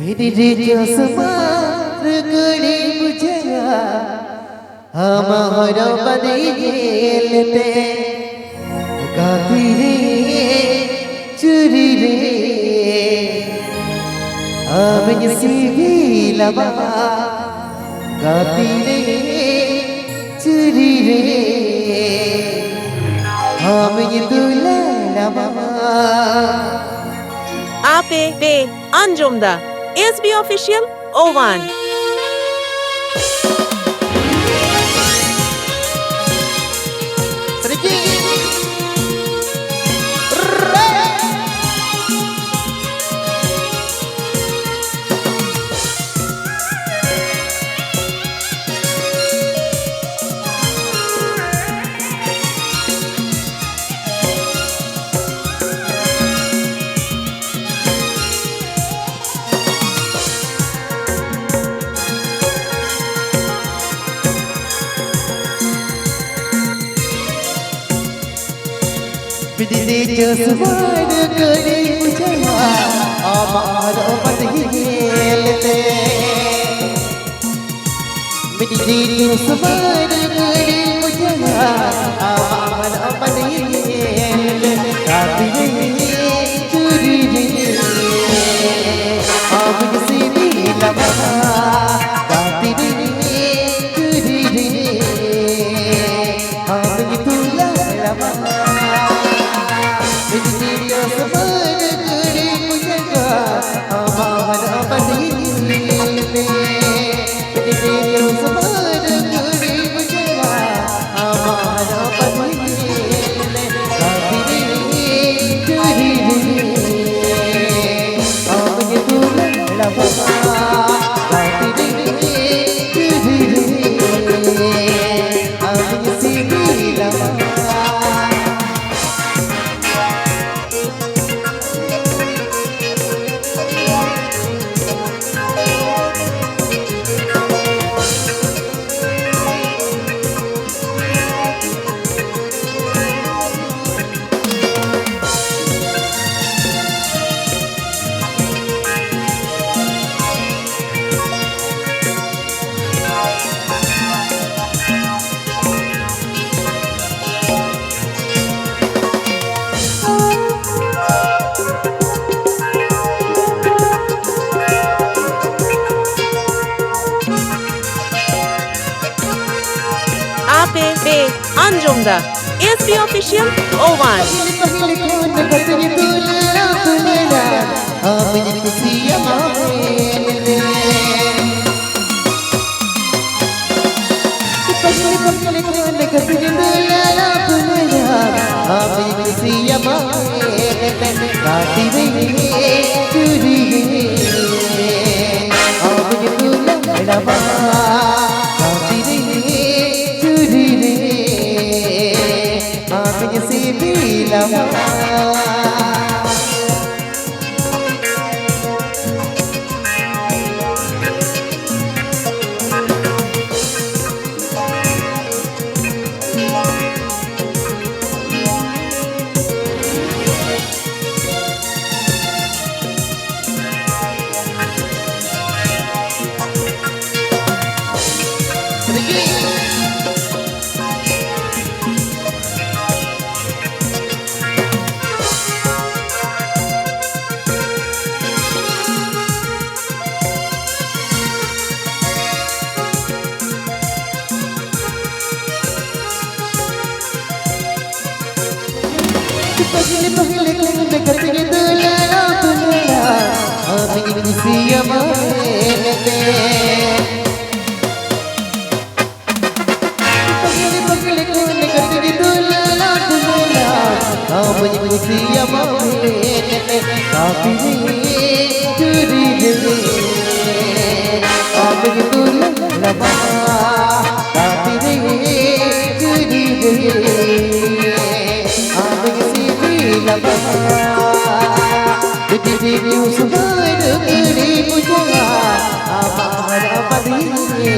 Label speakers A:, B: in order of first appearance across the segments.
A: Diri semar kuli bujaya Amahara badilete Katire churi re Amany sivilama Katire churi re Amany dulalama
B: Ape Be Anjumda SB Official Ovan
A: Diri semar kuli bujaya Amahara badilete Diri semar kuli bujaya Amahara badilete Katire churi re Amany sivilama Katire churi re Amany dulalama Diri semar kuli bujaya Amahara badilete Diri semar kuli bujaya Amahara badilete Katire churi re Amany dulalama Katire churi re Amany sivilama
B: Ape Be Anjumda SB Official Ovan
A: Pahil kau dapat ditulala tulala Amany kusiya mawele Pahil kau dapat ditulala tulala Amany kusiya mawele Katire churi re Amany dulalama Katire churi re Amany sivilama Pahil kau dapat ditulala tulala Amany kusiya mawele Pahil kau dapat ditulala tulala Amany kusiya mawele Katire churi re Amany dulalama Katire churi re Amany sivilama Diri semar kuli bujaya Amahara badilete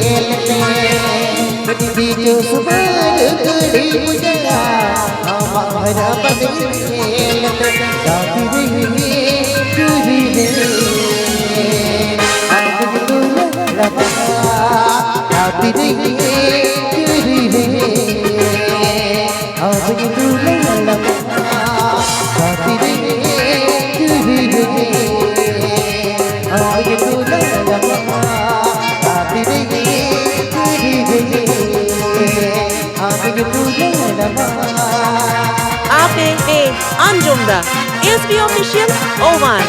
A: Diri semar kuli bujaya Amahara badilete Katire churi re
B: Ape Be Anjumda SB Official Oman.